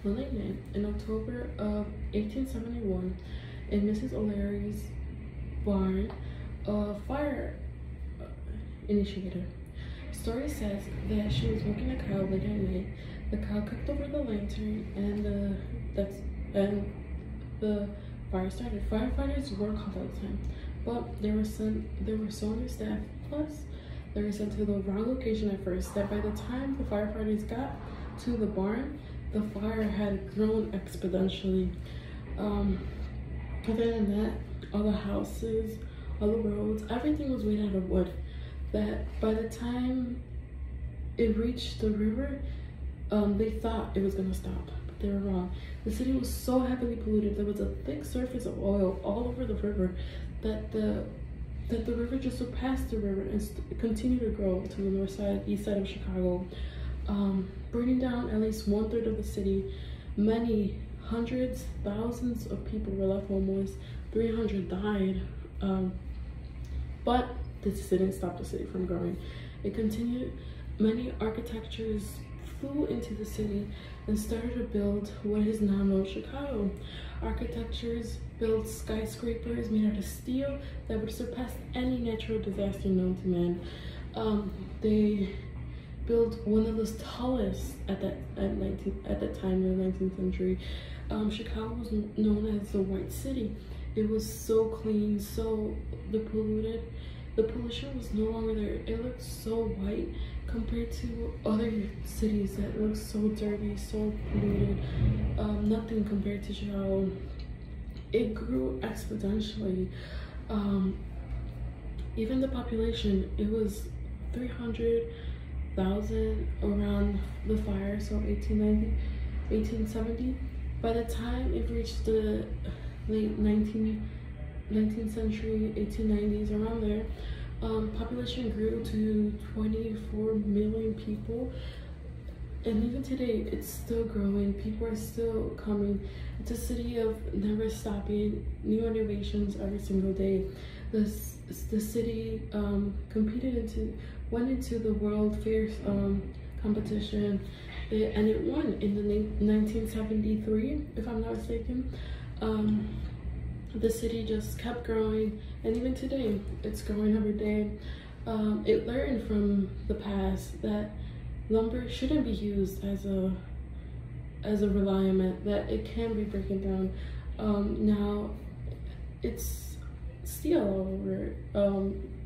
malignant. In October of 1871, in Mrs. O'Leary's barn, a fire initiated. Story says that she was milking a cow late at night. The cow kicked over the lantern, and the fire started. Firefighters weren't called at the time, but they were so understaffed. Plus, they were sent to the wrong location at first. That by the time the firefighters got to the barn, the fire had grown exponentially. Other than that, all the houses, all the roads, everything was made out of wood. That by the time it reached the river, they thought it was gonna stop, but they were wrong. The city was so heavily polluted. There was a thick surface of oil all over the river that the river just surpassed the river and continued to grow to the north side, east side of Chicago, burning down at least 1/3 of the city. Many hundreds, thousands of people were left homeless. 300 died. But this didn't stop the city from growing. It continued. Many architectures flew into the city and started to build what is now known as Chicago. Architectures built skyscrapers made out of steel that would surpass any natural disaster known to man. They built one of the tallest at that time in the 19th century. Chicago was known as the White City. It was so clean, so the pollution was no longer there. It looked so white compared to other cities that look so dirty, so polluted. Nothing compared to Chicago. It grew exponentially. Even the population, it was 300,000 around the fire, so 1870. By the time it reached the late 19th century, 1890s, around there, population grew to 24 million people. And even today, it's still growing. People are still coming. It's a city of never stopping, new innovations every single day. The city went into the World Fair competition, and it won in the 1973, if I'm not mistaken. The city just kept growing, and even today, it's growing every day. It learned from the past that lumber shouldn't be used as a reliant, that it can be broken down. Now it's steel all over,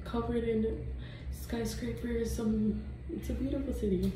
covered in skyscrapers. It's a beautiful city.